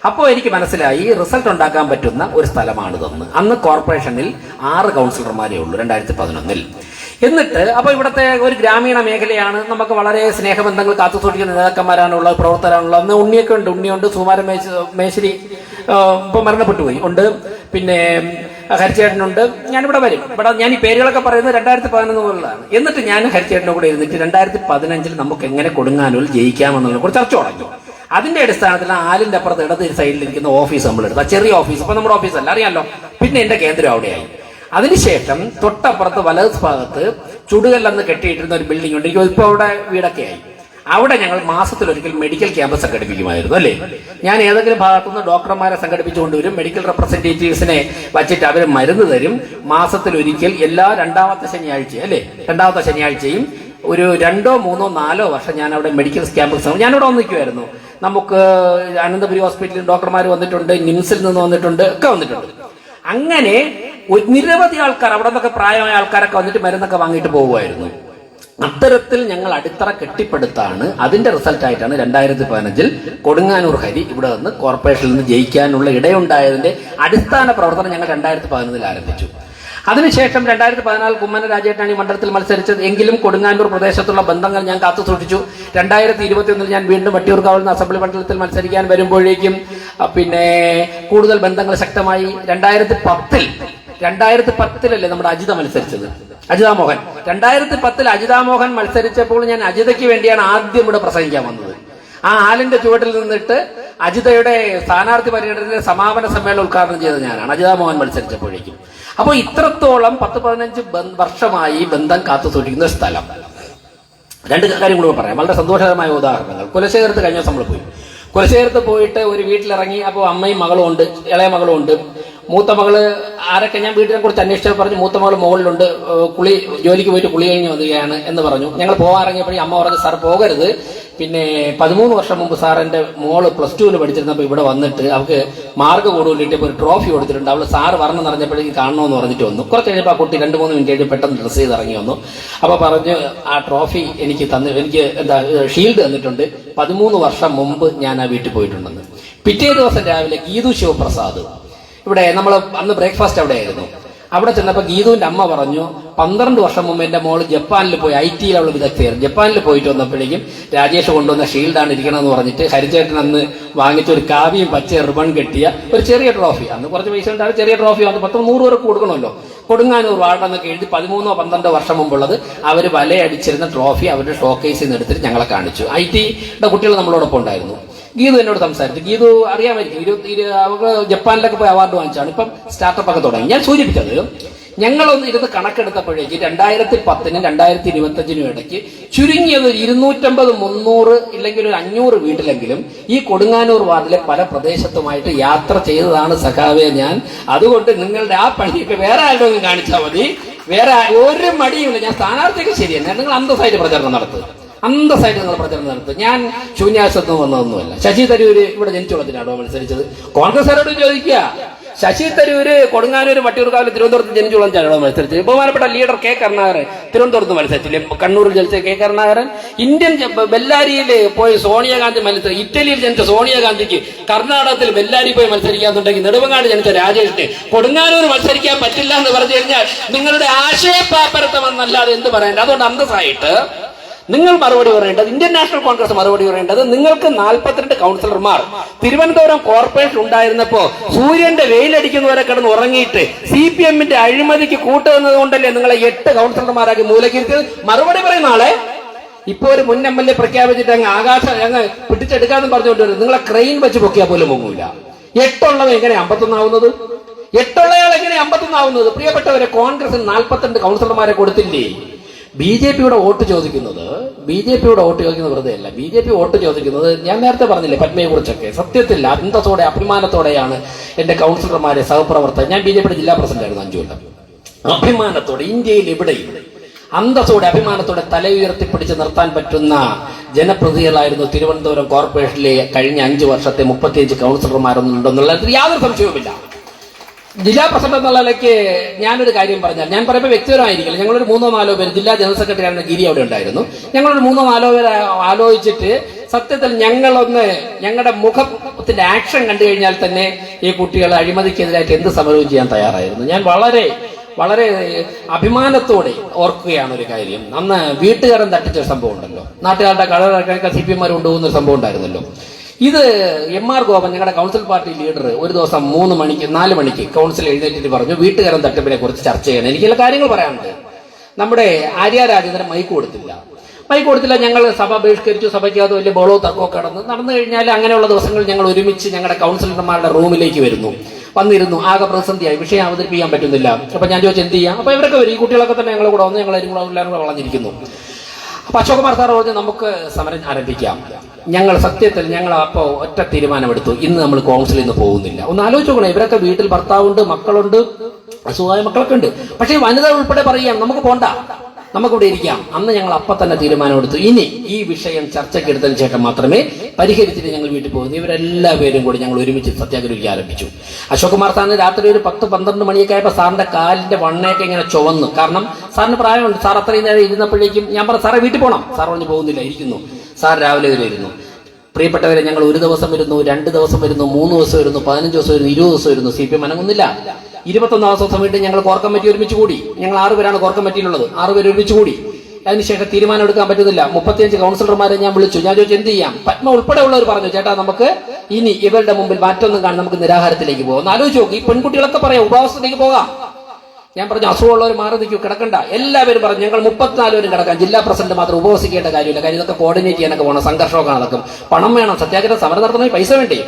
അപ്പോൾ എനിക്ക് മനസ്സിലായി റിസൾട്ട് ഉണ്ടാക്കാൻ പറ്റുന്ന ഒരു സ്ഥലമാണിതെന്ന്. അന്ന് കോർപ്പറേഷനിൽ 6 കൗൺസിലർമാരേ ഉള്ളൂ 2011. എന്നിട്ട് അപ്പൊ ഇവിടുത്തെ ഒരു ഗ്രാമീണ മേഖലയാണ്, നമുക്ക് വളരെ സ്നേഹബന്ധങ്ങൾ കാത്തുസൂക്ഷിക്കുന്ന നേതാക്കന്മാരാണുള്ളത്, പ്രവർത്തകരാണുള്ളത്. അന്ന് ഉണ്ണിയൊക്കെ ഉണ്ട്, ഉണ്ണിയുണ്ട്, സുമാരൻ മേശ്ശേരി ഇപ്പൊ മരണപ്പെട്ടു പോയി ഉണ്ട്, പിന്നെ ഹരിച്ചേട്ടനുണ്ട്. ഞാനിവിടെ വരും. ഇവിടെ ഞാൻ ഈ പേരുകളൊക്കെ പറയുന്നത് 2011 മുതലാണ്. എന്നിട്ട് ഞാൻ ഹരിച്ചേട്ടനെ കൂടെ ഇരുന്നിട്ട് 2015 നമുക്ക് എങ്ങനെ കൊടുങ്ങാനൂർ ജയിക്കാമെന്നുള്ള കുറിച്ച് ചർച്ച തുടങ്ങി. അതിന്റെ അടിസ്ഥാനത്തിൽ ആലിന്റെ അപ്പുറത്ത് ഇടത് സൈഡിലിരിക്കുന്ന ഓഫീസ് നമ്മൾ എടുത്തു. ചെറിയ ഓഫീസ്, ഇപ്പൊ നമ്മുടെ ഓഫീസല്ല, അറിയാമല്ലോ. പിന്നെ എന്റെ കേന്ദ്രം അവിടെയായി. അതിനുശേഷം തൊട്ടപ്പുറത്ത് വലത് ഭാഗത്ത് ചുടുകല്ലെന്ന് കെട്ടിയിട്ടിരുന്ന ഒരു ബിൽഡിംഗ് ഉണ്ട്. ഇപ്പൊ അവിടെ വീടൊക്കെ ആയി. അവിടെ ഞങ്ങൾ മാസത്തിലൊരിക്കൽ മെഡിക്കൽ ക്യാമ്പ് സംഘടിപ്പിക്കുമായിരുന്നു, അല്ലേ? ഞാൻ ഏതെങ്കിലും ഭാഗത്തുനിന്ന് ഡോക്ടർമാരെ സംഘടിപ്പിച്ചുകൊണ്ടുവരും, മെഡിക്കൽ റെപ്രസെന്റേറ്റീവ്സിനെ വച്ചിട്ട് അവർ മരുന്ന് തരും. മാസത്തിലൊരിക്കൽ എല്ലാ രണ്ടാമത്തെ ശനിയാഴ്ചയും ഒരു 2, 3, 4 വർഷം ഞാൻ അവിടെ മെഡിക്കൽ ക്യാമ്പ് ഞാനിവിടെ വന്നിരിക്കുമായിരുന്നു. നമുക്ക് അനന്തപുരി ഹോസ്പിറ്റലിൽ ഡോക്ടർമാർ വന്നിട്ടുണ്ട്, നിംസിൽ നിന്ന് വന്നിട്ടുണ്ട്, ഒക്കെ വന്നിട്ടുണ്ട്. അങ്ങനെ നിരവധി ആൾക്കാർ അവിടെ നിന്നൊക്കെ പ്രായമായ ആൾക്കാരൊക്കെ വന്നിട്ട് മരുന്നൊക്കെ വാങ്ങിയിട്ട് പോകുമായിരുന്നു. അത്തരത്തിൽ ഞങ്ങൾ അടിത്തറ കെട്ടിപ്പടുത്താണ്. അതിന്റെ റിസൾട്ടായിട്ടാണ് 2015 കൊടുങ്ങാനൂർ ഹരി ഇവിടെ നിന്ന് കോർപ്പറേഷനിൽ നിന്ന് ജയിക്കാനുള്ള ഇടയുണ്ടായതിന്റെ അടിസ്ഥാന പ്രവർത്തനം ഞങ്ങൾ 2011 ആരംഭിച്ചു. അതിനുശേഷം 2014 കുമ്മന രാജേട്ടനാണ് ഈ മണ്ഡലത്തിൽ മത്സരിച്ചത്. എങ്കിലും കൊടുങ്ങാനൂർ പ്രദേശത്തുള്ള ബന്ധങ്ങൾ ഞാൻ കാത്തു സൂക്ഷിച്ചു. 2021 ഞാൻ വീണ്ടും വട്ടിയൂർക്കാവിൽ നിന്ന് അസംബ്ലി മണ്ഡലത്തിൽ മത്സരിക്കാൻ വരുമ്പോഴേക്കും പിന്നെ കൂടുതൽ ബന്ധങ്ങൾ ശക്തമായി. 2010 നമ്മുടെ അജിത മത്സരിച്ചത്, അജിതാ മോഹൻ. 2010 അജിതാ മോഹൻ മത്സരിച്ചപ്പോൾ ഞാൻ അജിതയ്ക്ക് വേണ്ടിയാണ് ആദ്യം ഇവിടെ പ്രസംഗിക്കാൻ വന്നത്. ആ ആലിന്റെ ചുവട്ടിൽ നിന്നിട്ട് അജിതയുടെ സ്ഥാനാർത്ഥി പര്യടനത്തിന്റെ സമാപന സമ്മേളനം ഉദ്ഘാടനം ചെയ്തത് ഞാനാണ്, അജിതാ മോഹൻ മത്സരിച്ചപ്പോഴേക്കും. അപ്പോൾ ഇത്രത്തോളം 10-15 വർഷമായി ബന്ധം കാത്തു സൂക്ഷിക്കുന്ന ഒരു സ്ഥലം. 2 കാര്യം കൂടെ പറയാം, വളരെ സന്തോഷകരമായ ഉദാഹരണങ്ങൾ. കുലശേഖരത്ത് കഴിഞ്ഞ ദിവസം നമ്മൾ പോയി. കുലശേഖരത്ത് പോയിട്ട് ഒരു വീട്ടിലിറങ്ങി. അപ്പോൾ അമ്മയും മകളും ഉണ്ട്, ഇളയ മകളും ഉണ്ട്. മൂത്ത മകള് ആരൊക്കെ ഞാൻ വീട്ടിനെ കുറിച്ച് അന്വേഷിച്ചാൽ പറഞ്ഞു മൂത്ത മകൾ മുകളിലുണ്ട്, ജോലിക്ക് പോയിട്ട് കുളി കഴിഞ്ഞ് വരികയാണ് എന്ന് പറഞ്ഞു. ഞങ്ങൾ പോകാൻ ഇറങ്ങിയപ്പോഴും അമ്മ പറഞ്ഞു, സാർ പോകരുത്, പിന്നെ 13 വർഷം മുമ്പ് സാർ എൻ്റെ മോള് +2 പഠിച്ചിരുന്നപ്പോൾ ഇവിടെ വന്നിട്ട് അവൾക്ക് മാർക്ക് കൂടുതൽ കിട്ടിയപ്പോൾ ഒരു ട്രോഫി കൊടുത്തിട്ടുണ്ട്. അവൾ സാറ് പറഞ്ഞു നിറഞ്ഞപ്പോഴേക്കും കാണണമെന്ന് പറഞ്ഞിട്ട് വന്നു. കുറച്ച് കഴിഞ്ഞപ്പോൾ ആ കുട്ടി 2-3 മിനിറ്റ് കഴിഞ്ഞ് പെട്ടെന്ന് ഡ്രസ്സ് ചെയ്ത് ഇറങ്ങി വന്നു. അപ്പോൾ പറഞ്ഞു ആ ട്രോഫി എനിക്ക് ഷീൽഡ് തന്നിട്ടുണ്ട്, 13 വർഷം മുമ്പ് ഞാൻ ആ വീട്ടിൽ പോയിട്ടുണ്ടെന്ന്. പിറ്റേ ദിവസം രാവിലെ ഗീതു ശിവപ്രസാദ് ഇവിടെ നമ്മൾ അന്ന് ബ്രേക്ക്ഫാസ്റ്റ് അവിടെ ആയിരുന്നു. അവിടെ ചെന്നപ്പോൾ ഗീതുവിന്റെ അമ്മ പറഞ്ഞു 12 വർഷം മുമ്പ് എന്റെ മോള് ജപ്പാനിൽ പോയി IT-യിൽ അവൾ വിദഗ്ധയായിരുന്നു. ജപ്പാനിൽ പോയിട്ട് വന്നപ്പോഴേക്കും രാജേഷ് കൊണ്ടുവന്ന ഷീൽഡാണ് ഇരിക്കണമെന്ന് പറഞ്ഞിട്ട് ഹരിചേട്ടൻ അന്ന് വാങ്ങിച്ച ഒരു കാവിയും പച്ച റിബൺ കെട്ടിയ ഒരു ചെറിയ ട്രോഫി, അന്ന് കുറച്ച് പൈസ ഉണ്ടാകും, ചെറിയ ട്രോഫി വന്ന് 10-100 പേർക്ക് കൊടുക്കണമല്ലോ. കൊടുങ്ങാനൂർ വാർഡെന്നൊക്കെ എഴുതി 13-12 വർഷം മുമ്പുള്ളത് അവർ വലയടിച്ചിരുന്ന ട്രോഫി അവരുടെ ഷോക്കേസിൽ നിന്ന് എടുത്തിട്ട് ഞങ്ങളെ കാണിച്ചു. IT-യുടെ കുട്ടികൾ നമ്മളോടൊപ്പം ഉണ്ടായിരുന്നു. ഗീതു എന്നോട് സംസാരിച്ചു. ഗീതു അറിയാമായിരിക്കും, അവർക്ക് ജപ്പാനിലൊക്കെ പോയി അവാർഡ് വാങ്ങിച്ചാണ്, ഇപ്പം സ്റ്റാർട്ടപ്പ് ഒക്കെ തുടങ്ങി. ഞാൻ സൂചിപ്പിച്ചത് ഞങ്ങളൊന്ന് ഇരുന്ന് കണക്കെടുത്തപ്പോഴേക്ക് 2010-നും 2025-നും ഇടയ്ക്ക് ചുരുങ്ങിയത് 250-300 ഇല്ലെങ്കിൽ ഒരു 500 വീട്ടിലെങ്കിലും ഈ കൊടുങ്ങാനൂർ വാർഡിലെ പല പ്രദേശത്തുമായിട്ട് യാത്ര ചെയ്തതാണ് സഖാവെ ഞാൻ. അതുകൊണ്ട് നിങ്ങളുടെ ആ പണിയൊക്കെ വേറെ ആരോഗ്യം കാണിച്ചാൽ മതി, വേറെ ഒരു മടിയുമില്ല. ഞാൻ സ്ഥാനാർത്ഥിയൊക്കെ ശരിയാണ്, നിങ്ങൾ അന്തസ്സായിട്ട് പ്രചരണം നടത്തുക, അന്തസ്സായിട്ട് നിങ്ങൾ പ്രചരണം നടത്തുക. ഞാൻ ശൂന്യാസത്വം വന്നതൊന്നുമല്ല. ശശി തരൂര് ഇവിടെ ജനിച്ചുള്ളതിനാണോ മത്സരിച്ചത്? കോൺഗ്രസ്സുകാരോട് ചോദിക്കുക. ശശി തരൂര് കൊടുങ്ങാനൂര് വട്ടിയൂർക്കാവിൽ തിരുവനന്തപുരത്ത് ജനിച്ചുള്ളതിനാണോ മത്സരിച്ചത്? ബഹുമാനപ്പെട്ട ലീഡർ കെ കരുണാകരൻ തിരുവനന്തപുരത്ത് മത്സരിച്ചില്ലേ? കണ്ണൂരിൽ ജനിച്ച കെ കരുണാകരൻ ഇന്ത്യൻ ബെല്ലാരിയിൽ പോയി സോണിയാഗാന്ധി മത്സരിച്ചു. ഇറ്റലിയിൽ ജനിച്ച സോണിയാഗാന്ധിക്ക് കർണാടകത്തിൽ ബെല്ലാരി പോയി മത്സരിക്കാന്നുണ്ടെങ്കിൽ നെടുമങ്ങാട് ജനിച്ച രാജേഷിന് കൊടുങ്ങാനൂർ മത്സരിക്കാൻ പറ്റില്ല എന്ന് പറഞ്ഞു കഴിഞ്ഞാൽ നിങ്ങളുടെ ആശയപാപ്പരത്വം എന്നല്ലാതെ എന്ത് പറയണ്ട. അതുകൊണ്ട് അന്തസ്സായിട്ട് നിങ്ങൾ മറുപടി പറയേണ്ടത്, ഇന്ത്യൻ നാഷണൽ കോൺഗ്രസ് മറുപടി പറയേണ്ടത്, നിങ്ങൾക്ക് 42 കൗൺസിലർമാർ തിരുവനന്തപുരം കോർപ്പറേഷൻ ഉണ്ടായിരുന്നപ്പോ സൂര്യന്റെ വെയിലടിക്കുന്നവരെ കിടന്ന് ഉറങ്ങിയിട്ട് CPM-ന്റെ അഴിമതിക്ക് കൂട്ടുന്നത് കൊണ്ടല്ലേ നിങ്ങളെ 8 കൗൺസിലർമാരാക്കി മൂലക്കിരുത്തിയത്? മറുപടി പറയുന്ന ആളെ ഇപ്പൊ ഒരു മുൻ MLA പ്രഖ്യാപിച്ചിട്ട് അങ്ങ് പിടിച്ചെടുക്കാന്ന് പറഞ്ഞുകൊണ്ട് നിങ്ങളെ ക്രെയിൻ വെച്ച് പൊക്കിയാൽ പോലും പൊങ്ങൂല. 8 ഉള്ളത് എങ്ങനെ 51 ആവുന്നത്? 8 ഉള്ളയാൾ എങ്ങനെ 51 ആവുന്നത്? പ്രിയപ്പെട്ടവരെ, കോൺഗ്രസിന് 42 കൗൺസിലർമാരെ കൊടുത്തില്ലേ? BJP-യുടെ വോട്ട് ചോദിക്കുന്നത് വെറുതെ അല്ല. BJP വോട്ട് ചോദിക്കുന്നത്, ഞാൻ നേരത്തെ പറഞ്ഞില്ലേ പത്മയെ കുറിച്ചൊക്കെ, സത്യത്തിൽ അന്തസ്സോടെ അഭിമാനത്തോടെയാണ് എന്റെ കൗൺസിലർമാരെ സഹപ്രവർത്തകർ. ഞാൻ BJP-യുടെ ജില്ലാ പ്രസിഡന്റ് ആയിരുന്നു 5 കൊല്ലം. അഭിമാനത്തോടെ ഇന്ത്യയിൽ എവിടെയും അന്തസ്സോടെ അഭിമാനത്തോടെ തല ഉയർത്തിപ്പിടിച്ച് നിർത്താൻ പറ്റുന്ന ജനപ്രതിനിധികളായിരുന്നു തിരുവനന്തപുരം കോർപ്പറേഷനിലെ കഴിഞ്ഞ 5 വർഷത്തെ 35 കൗൺസിലർമാരൊന്നുണ്ടെന്നുള്ളതിൽ യാതൊരു സംശയവുമില്ല. ജില്ലാ പ്രസിഡന്റ് എന്നുള്ള നിലയ്ക്ക് ഞാനൊരു കാര്യം പറഞ്ഞാൽ, ഞാൻ പറയുമ്പോൾ വ്യക്തിപരമായിരിക്കില്ല, ഞങ്ങളൊരു 3-4 പേര്, ജില്ലാ ജനറൽ സെക്രട്ടറി ആയിരുന്ന ഗിരി അവിടെ ഉണ്ടായിരുന്നു, ഞങ്ങളൊരു 3-4 പേര് ആലോചിച്ചിട്ട് സത്യത്തിൽ ഞങ്ങളുടെ മുഖത്തിന്റെ ആക്ഷൻ കണ്ടു കഴിഞ്ഞാൽ തന്നെ ഈ കുട്ടികൾ അഴിമതിക്കെതിരായിട്ട് എന്ത് സമരവും ചെയ്യാൻ തയ്യാറായിരുന്നു. ഞാൻ വളരെ വളരെ അഭിമാനത്തോടെ ഓർക്കുകയാണ് ഒരു കാര്യം. അന്ന് വീട്ടുകാരൻ തട്ടിച്ചൊരു സംഭവം ഉണ്ടല്ലോ, നാട്ടുകാരുടെ കളറൊക്കെ CPM-മാർ കൊണ്ടുപോകുന്ന ഒരു സംഭവം ഉണ്ടായിരുന്നല്ലോ. ഇത് MR ഗോപൻ, ഞങ്ങളുടെ കൗൺസിൽ പാർട്ടി ലീഡർ, ഒരു ദിവസം 4 മണിക്ക് കൗൺസിൽ എഴുന്നേറ്റിട്ട് പറഞ്ഞു വീട്ടുകാരൻ തട്ടിപ്പിനെ കുറിച്ച് ചർച്ച ചെയ്യണം, എനിക്ക് ചില കാര്യങ്ങൾ പറയാനുണ്ട്. നമ്മുടെ ആര്യ രാജേന്ദ്രൻ മൈക്ക് കൊടുത്തില്ല. ഞങ്ങൾ സഭ ബഹിഷ്കരിച്ചു. സഭയ്ക്കകത്ത് വലിയ ബോളവും തർക്കമൊക്കെ നടന്നു കഴിഞ്ഞാൽ അങ്ങനെയുള്ള ദിവസങ്ങൾ ഞങ്ങൾ ഒരുമിച്ച് ഞങ്ങളുടെ കൗൺസിലർമാരുടെ റൂമിലേക്ക് വന്നിരുന്നു. ആകെ പ്രതിസന്ധിയായി, വിഷയം അവതരിപ്പിക്കാൻ പറ്റുന്നില്ല. അപ്പൊ ഞാൻ ചോദിച്ചു എന്ത് ചെയ്യാം? അപ്പൊ ഇവരൊക്കെ വരും, ഈ കുട്ടികളൊക്കെ തന്നെ ഞങ്ങൾ കൂടെ വന്ന് എല്ലാവരും കൂടെ വളഞ്ഞിരിക്കുന്നു. അപ്പൊ അശോകുമാർ സാർ പറഞ്ഞു നമുക്ക് സമരം ആരംഭിക്കാം. ഞങ്ങൾ അപ്പോൾ ഒറ്റ തീരുമാനമെടുത്തു, ഇന്ന് നമ്മൾ കൗൺസിലിൽ നിന്ന് പോകുന്നില്ല. ഒന്ന് ആലോചിച്ച് നോക്കണം, ഇവരൊക്കെ വീട്ടിൽ ഭർത്താവുണ്ട്, മക്കളുണ്ട്, അസുഖമായ മക്കളൊക്കെ ഉണ്ട്. പക്ഷേ വനിത ഉൾപ്പെടെ പറയാം നമുക്ക് പോണ്ട, നമുക്കിവിടെ ഇരിക്കാം. അന്ന് ഞങ്ങൾ അപ്പം തന്നെ തീരുമാനമെടുത്തു, ഇനി ഈ വിഷയം ചർച്ചയ്ക്കെടുത്തതിന് ശേഷം മാത്രമേ പരിഹരിച്ചിട്ട് ഞങ്ങൾ വീട്ടിൽ പോകുന്നു. ഇവരെല്ലാവരും കൂടി ഞങ്ങൾ ഒരുമിച്ച് സത്യാഗ്രഹിക്കാൻ ആരംഭിച്ചു. അശോകുമാർ സാറിന് രാത്രി ഒരു 10-12 മണിയൊക്കെ ആയപ്പോൾ സാറിന്റെ കാലിന്റെ വണ്ണയൊക്കെ ഇങ്ങനെ ചുവന്നു. കാരണം സാറിന് പ്രായമുണ്ട്. സാർ അത്രയും നേരം ഇരുന്നപ്പോഴേക്കും ഞാൻ പറഞ്ഞു സാറേ വീട്ടിൽ പോകണം. സാർ പറഞ്ഞു പോകുന്നില്ല, ഇരിക്കുന്നു. സാർ രാവിലെ വരുന്നു. പ്രിയപ്പെട്ടവരെ, ഞങ്ങൾ 1 ദിവസം വരുന്നു, 2 ദിവസം വരുന്നു, 3 ദിവസം വരുന്നു, 15 ദിവസം വരുന്നു, 20 ദിവസം വരുന്നു. CPM അനങ്ങുന്നില്ല. 21 ദിവസം വീണ്ടും ഞങ്ങൾ കോർ കമ്മിറ്റി ഒരുമിച്ച് കൂടി. ഞങ്ങൾ 6 പേരാണ് കോർ കമ്മിറ്റിയിലുള്ളത്. 6 പേര് ഒരുമിച്ച് കൂടി. അതിനുശേഷം തീരുമാനം എടുക്കാൻ പറ്റുന്നില്ല. 35 കൗൺസിലർമാരെ ഞാൻ വിളിച്ചു. ഞാൻ ചോദിച്ചു എന്ത് ചെയ്യാം? പത്മ ഉൾപ്പെടെ ഉള്ളവർ പറഞ്ഞു ചേട്ടാ നമുക്ക് ഇനി ഇവരുടെ മുമ്പിൽ മാറ്റൊന്നും കാണാൻ നമുക്ക് നിരാഹാരത്തിലേക്ക് പോകാം. ഒന്ന് ആലോചിച്ച് നോക്കി, ഈ പെൺകുട്ടികളൊക്കെ പറയാം ഉപവാസത്തിലേക്ക് പോകാം. ഞാൻ പറഞ്ഞു അസുഖമുള്ളവർ മാറി നിൽക്കൂ, കിടക്കണ്ട. എല്ലാവരും പറഞ്ഞു ഞങ്ങൾ 34 പേരും കിടക്കാം, ജില്ലാ പ്രസിഡന്റ് മാത്രം ഉപവസിക്കേണ്ട കാര്യമില്ല, കാര്യം ഇതൊക്കെ കോർഡിനേറ്റ് ചെയ്യാനൊക്കെ പോകണം, സംഘർഷമൊക്കെ നടക്കും, പണം വേണം, സത്യാഗ്രഹ സമരം നടത്തണമെങ്കിൽ പൈസ വേണ്ടേ?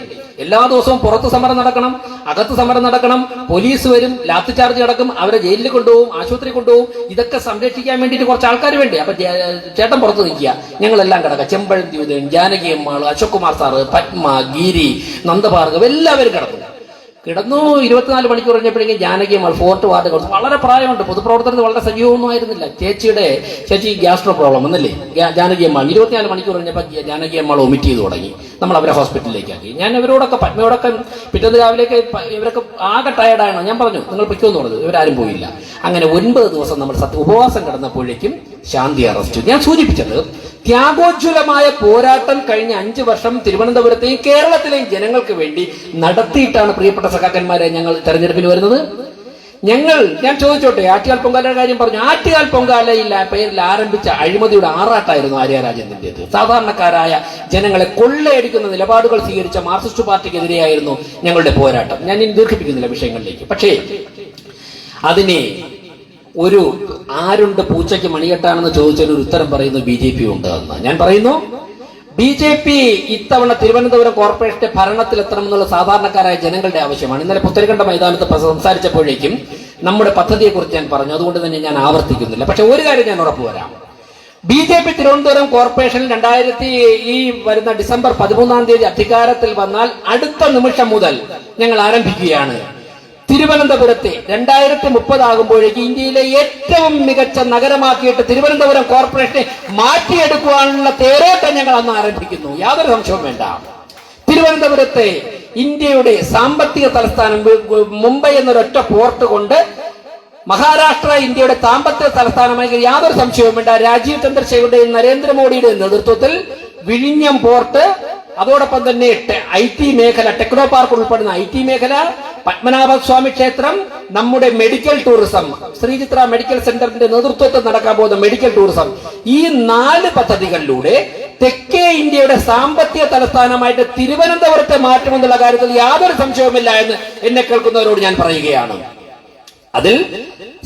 എല്ലാ ദിവസവും പുറത്ത് സമരം നടക്കണം, അകത്ത് സമരം നടക്കണം, പോലീസ് വരും, ലാത്തി ചാർജ് കിടക്കും, അവരെ ജയിലിൽ കൊണ്ടുപോകും, ആശുപത്രി കൊണ്ടുപോകും. ഇതൊക്കെ സംരക്ഷിക്കാൻ വേണ്ടിയിട്ട് കുറച്ച് ആൾക്കാർ വേണ്ടേ? അപ്പൊ ചേട്ടൻ പുറത്ത് നിൽക്കുക, ഞങ്ങളെല്ലാം കിടക്കാം. ചെമ്പഴന്തി, ജാനകി അമ്മാൾ, അശോക് കുമാർ സാറ്, പത്മ, ഗിരി, നന്ദഭാർഗവ് എല്ലാവരും കിടക്കും. കിടന്നു 24 മണിക്കൂർ കഴിഞ്ഞപ്പോഴേക്കും ജാനകി അമ്മ ഫോർട്ട് വാർഡ് കൊടുത്തു. വളരെ പ്രായമുണ്ട്, പൊതുപ്രവർത്തനത്തിൽ വളരെ സജീവമൊന്നും ആയിരുന്നില്ല. ചേച്ചി ഗ്യാസ്ട്രോ പ്രോബ്ലം എന്നല്ലേ ജാനകി അമ്മ 24 മണിക്കൂർ കഴിഞ്ഞപ്പോൾ ജാനകി അമ്മ ഒമിറ്റ് ചെയ്ത് തുടങ്ങി. നമ്മൾ അവരെ ഹോസ്പിറ്റലിലേക്ക് ആക്കി. ഞാൻ ഇവരോടൊക്കെ പത്മയോടൊക്കെ പിറ്റേന്ന് രാവിലേക്ക് ഇവരൊക്കെ ആകെ ടയർഡാണോ, ഞാൻ പറഞ്ഞു നിങ്ങൾ പിക്കുമെന്ന് പറഞ്ഞത്. ഇവരാരും പോയില്ല. അങ്ങനെ 9 ദിവസം നമ്മൾ ഉപവാസം കിടന്നപ്പോഴേക്കും ശാന്തി അറസ്റ്റ്. ഞാൻ സൂചിപ്പിച്ചത് ത്യാഗോജ്വലമായ പോരാട്ടം കഴിഞ്ഞ 5 വർഷം തിരുവനന്തപുരത്തെയും കേരളത്തിലെയും ജനങ്ങൾക്ക് വേണ്ടി നടത്തിയിട്ടാണ് പ്രിയപ്പെട്ട സഖാക്കന്മാരെ ഞങ്ങൾ തെരഞ്ഞെടുപ്പിൽ വരുന്നത്. ഞാൻ ചോദിച്ചോട്ടെ, ആറ്റുകാൽ പൊങ്കാലയുടെ കാര്യം പറഞ്ഞു. ആറ്റുകാൽ പൊങ്കാലയിൽ പേരിൽ ആരംഭിച്ച അഴിമതിയുടെ ആറാട്ടായിരുന്നു ആര്യ രാജേന്ദ്രന്റേത്. സാധാരണക്കാരായ ജനങ്ങളെ കൊള്ളയടിക്കുന്ന നിലപാടുകൾ സ്വീകരിച്ച മാർക്സിസ്റ്റ് പാർട്ടിക്കെതിരെയായിരുന്നു ഞങ്ങളുടെ പോരാട്ടം. ഞാൻ ഇനി ദീർഘിപ്പിക്കുന്നില്ല വിഷയങ്ങളിലേക്ക്. പക്ഷേ അതിനെ ഒരു ആരുണ്ട് പൂച്ചയ്ക്ക് മണികെട്ടാണെന്ന് ചോദിച്ചതിന് ഒരു ഉത്തരം പറയുന്നു BJP ഉണ്ട് എന്ന്. ഞാൻ പറയുന്നു BJP ഇത്തവണ തിരുവനന്തപുരം കോർപ്പറേഷന്റെ ഭരണത്തിലെത്തണമെന്നുള്ള സാധാരണക്കാരായ ജനങ്ങളുടെ ആവശ്യമാണ്. ഇന്നലെ പുത്തരിക്കണ്ട മൈതാനത്ത് സംസാരിച്ചപ്പോഴേക്കും നമ്മുടെ പദ്ധതിയെക്കുറിച്ച് ഞാൻ പറഞ്ഞു. അതുകൊണ്ട് തന്നെ ഞാൻ ആവർത്തിക്കുന്നില്ല. പക്ഷെ ഒരു കാര്യം ഞാൻ ഉറപ്പുവരാം, BJP തിരുവനന്തപുരം കോർപ്പറേഷനിൽ ഈ വരുന്ന ഡിസംബർ 13-ാം തീയതി അധികാരത്തിൽ വന്നാൽ അടുത്ത നിമിഷം മുതൽ ഞങ്ങൾ ആരംഭിക്കുകയാണ് തിരുവനന്തപുരത്തെ 2030 ആകുമ്പോഴേക്ക് ഇന്ത്യയിലെ ഏറ്റവും മികച്ച നഗരമാക്കിയിട്ട് തിരുവനന്തപുരം കോർപ്പറേഷനെ മാറ്റിയെടുക്കുവാനുള്ള തേരോട്ടം ഞങ്ങൾ അന്ന് ആരംഭിക്കുന്നു. യാതൊരു സംശയവും വേണ്ട. തിരുവനന്തപുരത്തെ ഇന്ത്യയുടെ സാമ്പത്തിക തലസ്ഥാനം, മുംബൈ എന്നൊരൊറ്റ പോർട്ട് കൊണ്ട് മഹാരാഷ്ട്ര ഇന്ത്യയുടെ സാമ്പത്തിക തലസ്ഥാനമായി യാതൊരു സംശയവും വേണ്ട. രാജീവ് ചന്ദ്രശേഖരുടെയും നരേന്ദ്രമോദിയുടെയും നേതൃത്വത്തിൽ വിഴിഞ്ഞം പോർട്ട്, അതോടൊപ്പം തന്നെ IT മേഖല, ടെക്നോ പാർക്ക് ഉൾപ്പെടുന്ന IT മേഖല, പത്മനാഭസ്വാമി ക്ഷേത്രം, നമ്മുടെ മെഡിക്കൽ ടൂറിസം, ശ്രീചിത്ര മെഡിക്കൽ സെന്ററിന്റെ നേതൃത്വത്തിൽ നടക്കാൻ പോകുന്ന മെഡിക്കൽ ടൂറിസം, ഈ 4 പദ്ധതികളിലൂടെ തെക്കേ ഇന്ത്യയുടെ സാമ്പത്തിക തലസ്ഥാനമായിട്ട് തിരുവനന്തപുരത്തെ മാറ്റുമെന്നുള്ള കാര്യത്തിൽ യാതൊരു സംശയവുമില്ല എന്ന് എന്നെ കേൾക്കുന്നവരോട് ഞാൻ പറയുകയാണ്. അതിൽ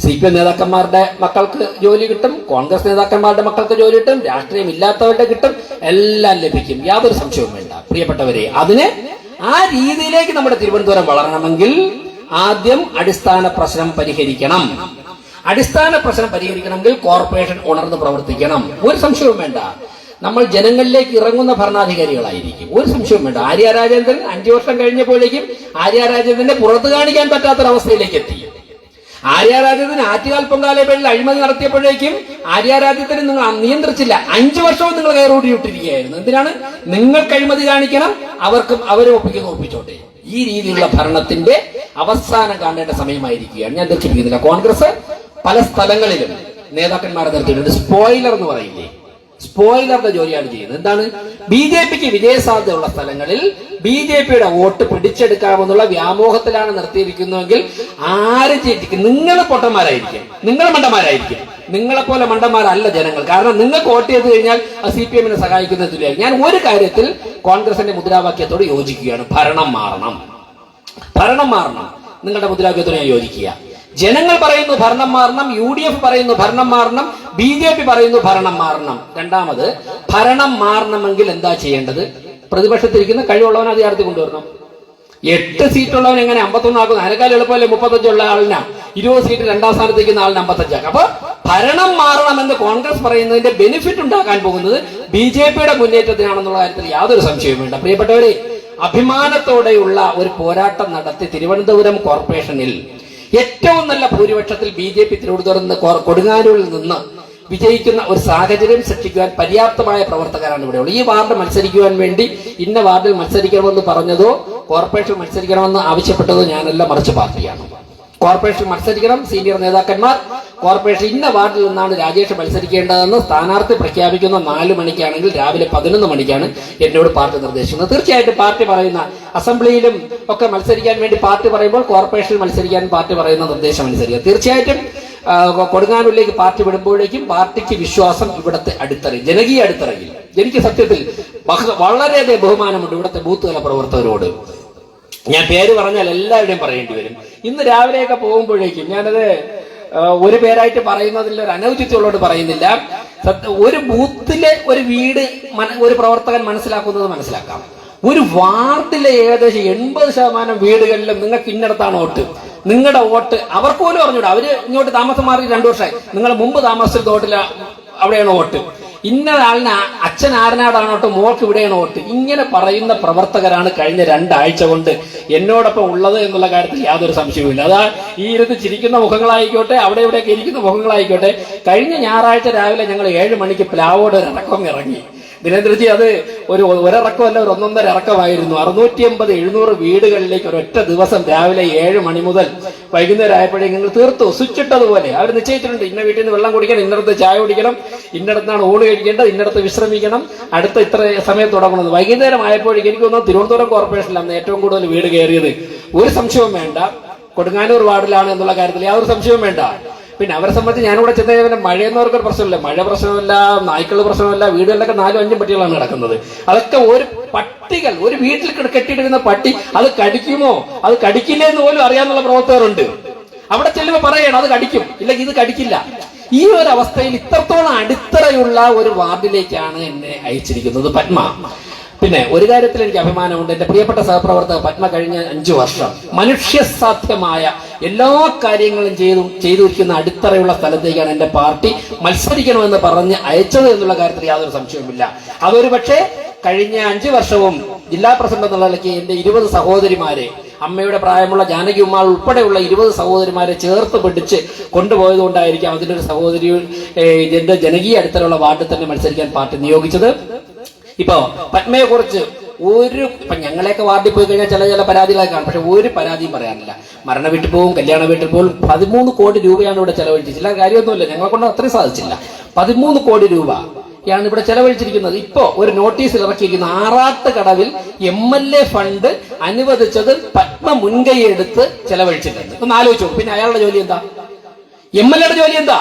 CPM നേതാക്കന്മാരുടെ മക്കൾക്ക് ജോലി കിട്ടും, കോൺഗ്രസ് നേതാക്കന്മാരുടെ മക്കൾക്ക് ജോലി കിട്ടും, രാഷ്ട്രീയം ഇല്ലാത്തവരുടെ കിട്ടും, എല്ലാം ലഭിക്കും. യാതൊരു സംശയവും വേണ്ട പ്രിയപ്പെട്ടവരെ. അതിന് ആ രീതിയിലേക്ക് നമ്മുടെ തിരുവനന്തപുരം വളരണമെങ്കിൽ ആദ്യം അടിസ്ഥാന പ്രശ്നം പരിഹരിക്കണം. അടിസ്ഥാന പ്രശ്നം പരിഹരിക്കണമെങ്കിൽ കോർപ്പറേഷൻ ഉണർന്ന് പ്രവർത്തിക്കണം. ഒരു സംശയവും വേണ്ട. നമ്മൾ ജനങ്ങളിലേക്ക് ഇറങ്ങുന്ന ഭരണാധികാരികളായിരിക്കും. ഒരു സംശയവും വേണ്ട. ആര്യ രാജേന്ദ്രൻ 5 വർഷം കഴിഞ്ഞപ്പോഴേക്കും ആര്യ രാജേന്ദ്രനെ പുറത്തു കാണിക്കാൻ പറ്റാത്തൊരവസ്ഥയിലേക്ക് എത്തി. ആര്യ രാജ്യത്തിന് ആറ്റുകാൽ പൊങ്കാല പേരിൽ അഴിമതി നടത്തിയപ്പോഴേക്കും ആര്യ രാജ്യത്തിന് നിങ്ങൾ നിയന്ത്രിച്ചില്ല. 5 വർഷവും നിങ്ങൾ കയറൂടിയിട്ടിരിക്കുകയായിരുന്നു. എന്തിനാണ്? നിങ്ങൾക്ക് അഴിമതി കാണിക്കണം, അവരെ ഒപ്പിച്ചോട്ടെ. ഈ രീതിയിലുള്ള ഭരണത്തിന്റെ അവസാനം കാണേണ്ട സമയമായിരിക്കുകയാണ്. ഞാൻ ദീർഘിപ്പിക്കുന്നില്ല. കോൺഗ്രസ് പല സ്ഥലങ്ങളിലും നേതാക്കന്മാരെ നിർത്തിയിട്ടുണ്ട്. സ്പോയിലർ എന്ന് പറയില്ലേ, സ്പോയിലറുടെ ജോലിയാണ് ചെയ്യുന്നത്. എന്താണ്? BJPക്ക് വിജയസാധ്യതയുള്ള സ്ഥലങ്ങളിൽ BJPയുടെ വോട്ട് പിടിച്ചെടുക്കാമെന്നുള്ള വ്യാമോഹത്തിലാണ് നിർത്തിയിരിക്കുന്നതെങ്കിൽ ആര് ജയിക്കും? നിങ്ങൾ പൊട്ടന്മാരായിരിക്കും, നിങ്ങൾ മണ്ടന്മാരായിരിക്കും. നിങ്ങളെപ്പോലെ മണ്ടന്മാരല്ല ജനങ്ങൾ. കാരണം നിങ്ങൾക്ക് വോട്ട് ചെയ്ത് കഴിഞ്ഞാൽ CPMനെ സഹായിക്കുന്ന തുല്യമായി. ഞാൻ ഒരു കാര്യത്തിൽ കോൺഗ്രസിന്റെ മുദ്രാവാക്യത്തോട് യോജിക്കുകയാണ്. ഭരണം മാറണം, ഭരണം മാറണം. നിങ്ങളുടെ മുദ്രാവാക്യത്തോട് ഞാൻ യോജിക്കുക. ജനങ്ങൾ പറയുന്നു ഭരണം മാറണം, UDF പറയുന്നു ഭരണം മാറണം, BJP പറയുന്നു ഭരണം മാറണം. രണ്ടാമത്, ഭരണം മാറണമെങ്കിൽ എന്താ ചെയ്യേണ്ടത്? പ്രതിപക്ഷത്തിരിക്കുന്ന കഴിവുള്ളവൻ അധികാരത്തിൽ കൊണ്ടുവരണം. 8 സീറ്റുള്ളവൻ എങ്ങനെ 51 ആക്കുന്നു? അതിനേക്കാൾ എളുപ്പമല്ലേ 35 ഉള്ള ആളിനാ 20 സീറ്റ് 2ാം സ്ഥാനത്തേക്കുന്ന ആളിന് 55 ആക്കും. അപ്പൊ ഭരണം മാറണമെന്ന് കോൺഗ്രസ് പറയുന്നതിന്റെ ബെനിഫിറ്റ് ഉണ്ടാക്കാൻ പോകുന്നത് BJPയുടെ മുന്നേറ്റത്തിനാണെന്നുള്ള കാര്യത്തിൽ യാതൊരു സംശയവും വേണ്ട. പ്രിയപ്പെട്ടവരെ, അഭിമാനത്തോടെയുള്ള ഒരു പോരാട്ടം നടത്തി തിരുവനന്തപുരം കോർപ്പറേഷനിൽ ഏറ്റവും നല്ല ഭൂരിപക്ഷത്തിൽ BJP തിരുവനന്തപുരം കൊടുങ്ങാനൂരിൽ നിന്ന് വിജയിക്കുന്ന ഒരു സാഹചര്യം സൃഷ്ടിക്കുവാൻ പര്യാപ്തമായ പ്രവർത്തകരാണ് ഇവിടെയുള്ളത്. ഈ വാർഡ് മത്സരിക്കുവാൻ വേണ്ടി ഇന്ന വാർഡിൽ മത്സരിക്കണമെന്ന് പറഞ്ഞതോ കോർപ്പറേഷൻ മത്സരിക്കണമെന്ന് ആവശ്യപ്പെട്ടതോ ഞാനല്ല, മറിച്ച് പാർട്ടിയാണ്. കോർപ്പറേഷൻ മത്സരിക്കണം, സീനിയർ നേതാക്കന്മാർ കോർപ്പറേഷൻ ഇന്ന വാർഡിൽ നിന്നാണ് രാജേഷ് മത്സരിക്കേണ്ടതെന്ന് സ്ഥാനാർത്ഥി പ്രഖ്യാപിക്കുന്ന 4 മണിക്കാണെങ്കിൽ രാവിലെ 11 മണിക്കാണ് എന്നോട് പാർട്ടി നിർദ്ദേശിക്കുന്നത്. തീർച്ചയായിട്ടും പാർട്ടി പറയുന്ന അസംബ്ലിയിലും ഒക്കെ മത്സരിക്കാൻ വേണ്ടി പാർട്ടി പറയുമ്പോൾ കോർപ്പറേഷനിൽ മത്സരിക്കാൻ പാർട്ടി പറയുന്ന നിർദ്ദേശം അനുസരിക്കുക. തീർച്ചയായിട്ടും കൊടുങ്ങാനൂരിലേക്ക് പാർട്ടി വിടുമ്പോഴേക്കും പാർട്ടിക്ക് വിശ്വാസം ഇവിടുത്തെ അടിത്തറയിൽ, ജനകീയ അടിത്തറയിൽ എനിക്ക് സത്യത്തിൽ വളരെയധികം ബഹുമാനമുണ്ട് ഇവിടുത്തെ ബൂത്ത് തല പ്രവർത്തകരോട്. ഞാൻ പേര് പറഞ്ഞാൽ എല്ലാവരുടെയും പറയേണ്ടി വരും. ഇന്ന് രാവിലെയൊക്കെ പോകുമ്പോഴേക്കും ഞാനത് ഒരു പേരായിട്ട് പറയുന്നതിൽ ഒരു അനൗചിത്യമുള്ളോട് പറയുന്നില്ല. ഒരു ബൂത്തിലെ ഒരു വീട് ഒരു പ്രവർത്തകൻ മനസ്സിലാക്കുന്നത് മനസ്സിലാക്കാം. ഒരു വാർഡിലെ ഏകദേശം 80% വീടുകളിലും നിങ്ങൾക്ക് ഇന്നടത്താണ് വോട്ട്, നിങ്ങളുടെ വോട്ട് അവർക്ക് പോലും അറിഞ്ഞൂടാ. അവര് ഇങ്ങോട്ട് താമസം മാറി 2 വർഷമായി. നിങ്ങൾ മുമ്പ് താമസിച്ച തോട്ടിൽ അവിടെയാണ് വോട്ട്. ഇന്നൊരാളിന് അച്ഛൻ ആരനാടാണോട്ടോ മോൾക്ക് ഇവിടെയാണ് വോട്ട്, ഇങ്ങനെ പറയുന്ന പ്രവർത്തകരാണ് കഴിഞ്ഞ 2 ആഴ്ച കൊണ്ട് എന്നോടൊപ്പം ഉള്ളത് എന്നുള്ള കാര്യത്തിൽ യാതൊരു സംശയവുമില്ല. അതാ ഈ ഇരുന്ന് ചിരിക്കുന്ന മുഖങ്ങളായിക്കോട്ടെ, അവിടെ ഇവിടെയൊക്കെ ഇരിക്കുന്ന മുഖങ്ങളായിക്കോട്ടെ. കഴിഞ്ഞ ഞായറാഴ്ച രാവിലെ ഞങ്ങൾ 7 മണിക്ക് പ്ലാവോട് ഇറക്കം ഇറങ്ങി. ദിനേന്ദ്രജി, അത് ഒരിറക്കമല്ല, ഒരു 1.5 ഇറക്കമായിരുന്നു. 650-700 വീടുകളിലേക്ക് ഒരൊറ്റ ദിവസം രാവിലെ 7 മണി മുതൽ വൈകുന്നേരം ആയപ്പോഴേ നിങ്ങൾ തീർത്തു. സ്വിച്ച് ഇട്ടതുപോലെ അവർ നിശ്ചയിച്ചിട്ടുണ്ട്. ഇന്ന വീട്ടിൽ നിന്ന് വെള്ളം കുടിക്കണം, ഇന്നടത്ത് ചായ കുടിക്കണം, ഇന്നടത്താണ് ഊണ് കഴിക്കേണ്ടത്, ഇന്നടത്ത് വിശ്രമിക്കണം, അടുത്ത ഇത്ര സമയം തുടങ്ങുന്നത്. വൈകുന്നേരം ആയപ്പോഴേക്കും എനിക്ക് തോന്നുന്നു തിരുവനന്തപുരം കോർപ്പറേഷനിലാണ് ഏറ്റവും കൂടുതൽ വീട് കയറിയത്. ഒരു സംശയവും വേണ്ട, കൊടുങ്ങാനൂർ വാർഡിലാണ് എന്നുള്ള കാര്യത്തിൽ യാതൊരു സംശയവും വേണ്ട. പിന്നെ അവരെ സംബന്ധിച്ച് ഞാനിവിടെ ചെന്ന മഴയെന്നവർക്കൊരു പ്രശ്നമില്ല, മഴ പ്രശ്നമല്ല, നായ്ക്കളുടെ പ്രശ്നമല്ല, വീടുകളിലൊക്കെ 4-5 പട്ടികളാണ് കിടക്കുന്നത്. അതൊക്കെ ഒരു പട്ടികൾ, ഒരു വീട്ടിൽ കെട്ടിയിട്ടിരുന്ന പട്ടി അത് കടിക്കുമോ അത് കടിക്കില്ലേ എന്ന് പോലും അറിയാനുള്ള പ്രവർത്തകരുണ്ട്. അവിടെ ചെല്ലുമ്പോൾ പറയണം അത് കടിക്കും, ഇല്ലെങ്കിൽ ഇത് കടിക്കില്ല. ഈ ഒരു അവസ്ഥയിൽ ഇത്രത്തോളം അടിത്തറയുള്ള ഒരു വാർഡിലേക്കാണ് എന്നെ അയച്ചിരിക്കുന്നത് പത്മ. പിന്നെ ഒരു കാര്യത്തിൽ എനിക്ക് അഭിമാനമുണ്ട്. എന്റെ പ്രിയപ്പെട്ട സഹപ്രവർത്തക പത്മ കഴിഞ്ഞ 5 വർഷം മനുഷ്യസാധ്യമായ എല്ലാ കാര്യങ്ങളും ചെയ്തിരിക്കുന്ന അടിത്തറയുള്ള സ്ഥലത്തേക്കാണ് എന്റെ പാർട്ടി മത്സരിക്കണമെന്ന് പറഞ്ഞ് അയച്ചത് എന്നുള്ള കാര്യത്തിൽ യാതൊരു സംശയവുമില്ല. അതൊരു പക്ഷേ കഴിഞ്ഞ 5 വർഷവും ജില്ലാ പ്രസിഡന്റ് എന്നുള്ള നിലയ്ക്ക് എന്റെ 20 സഹോദരിമാരെ, അമ്മയുടെ പ്രായമുള്ള ജാനകി ഉമ്മാൾ ഉൾപ്പെടെയുള്ള 20 സഹോദരിമാരെ ചേർത്ത് പിടിച്ച് കൊണ്ടുപോയത് കൊണ്ടായിരിക്കും അതിലൊരു സഹോദരി എന്റെ ജനകീയ അടിത്തറയുള്ള വാർഡിൽ തന്നെ മത്സരിക്കാൻ പാർട്ടി നിയോഗിച്ചത്. ഇപ്പൊ പത്മയെ കുറിച്ച് ഇപ്പൊ ഞങ്ങളെയൊക്കെ വാർഡിൽ പോയി കഴിഞ്ഞാൽ ചില പരാതികളൊക്കെ കാണും. പക്ഷെ ഒരു പരാതിയും പറയാനില്ല. മരണ വീട്ടിൽ പോവും, കല്യാണ വീട്ടിൽ പോലും 13 കോടി രൂപയാണ് ഇവിടെ ചെലവഴിച്ചത്. ചില കാര്യമൊന്നുമില്ല, ഞങ്ങളെ കൊണ്ട് അത്രയും സാധിച്ചില്ല. 13 കോടി രൂപയാണ് ഇവിടെ ചെലവഴിച്ചിരിക്കുന്നത്. ഇപ്പോ ഒരു നോട്ടീസിൽ ഇറക്കിയിരിക്കുന്ന ആറാട്ടുകടവിൽ MLA ഫണ്ട് അനുവദിച്ചത് പത്മ മുൻകൈയെടുത്ത് ചെലവഴിച്ചിട്ടുണ്ട്. ഒന്ന് ആലോചിച്ചു. പിന്നെ അയാളുടെ ജോലി എന്താ? MLAയുടെ ജോലി എന്താ?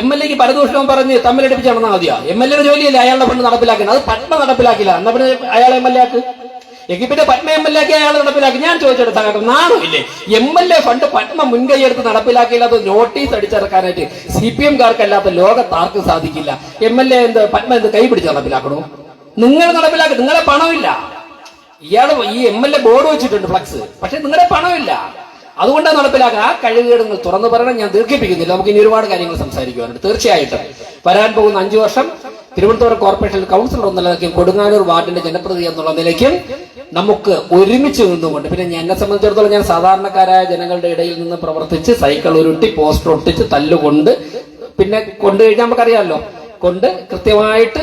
MLAക്ക് പരദൂഷണം പറഞ്ഞ് തമ്മിലടിപ്പിച്ച് നടന്നാൽ മതിയാ? MLAയുടെ ജോലിയല്ലേ അയാളുടെ ഫണ്ട് നടപ്പിലാക്കുന്നത്? അത് പത്മ നടപ്പിലാക്കില്ല. എന്നാ പിന്നെ അയാൾ MLA ആക്ക്. എങ്കിൽ പിന്നെ പത്മ MLA ആക്കി അയാൾ നടപ്പിലാക്കി. ഞാൻ ചോദിച്ചെടുത്ത നാണമില്ലേ? MLA ഫണ്ട് പത്മ മുൻകൈയെടുത്ത് നടപ്പിലാക്കിയില്ല. അത് നോട്ടീസ് അടിച്ചിറക്കാനായിട്ട് CPM-കാർക്കല്ലാത്ത ലോകത്ത് ആർക്കും സാധിക്കില്ല. MLA പത്മ കൈ പിടിച്ച് നടപ്പിലാക്കണോ? നിങ്ങൾ നടപ്പിലാക്കി. നിങ്ങളെ പണമില്ല. ഇയാള് ഈ MLA ബോർഡ് വെച്ചിട്ടുണ്ട്, ഫ്ലക്സ്, പക്ഷെ നിങ്ങളുടെ പണമില്ല. അതുകൊണ്ടാണ് നടപ്പിലാക്കുക. ആ കഴിവുകേട് നിങ്ങൾ തുറന്നു പറയണം. ഞാൻ ദീർഘിപ്പിക്കുന്നില്ല, നമുക്ക് ഇനി ഒരുപാട് കാര്യങ്ങൾ സംസാരിക്കുവാനുണ്ട്. തീർച്ചയായിട്ടും വരാൻ പോകുന്ന 5 വർഷം തിരുവനന്തപുരം കോർപ്പറേഷൻ കൗൺസിലർ എന്ന നിലയ്ക്കും കൊടുങ്ങാനൂർ വാർഡിന്റെ ജനപ്രതിനിധി എന്നുള്ള നിലയ്ക്കും നമുക്ക് ഒരുമിച്ച് നിന്നുകൊണ്ട്, പിന്നെ എന്നെ സംബന്ധിച്ചിടത്തോളം ഞാൻ സാധാരണക്കാരായ ജനങ്ങളുടെ ഇടയിൽ നിന്ന് പ്രവർത്തിച്ച് സൈക്കിൾ ഉരുട്ടി പോസ്റ്റർ ഒട്ടിച്ച് തല്ലുകൊണ്ട് പിന്നെ കൊണ്ടുകഴിഞ്ഞാൽ നമുക്കറിയാമല്ലോ, കൊണ്ട് കൃത്യമായിട്ട്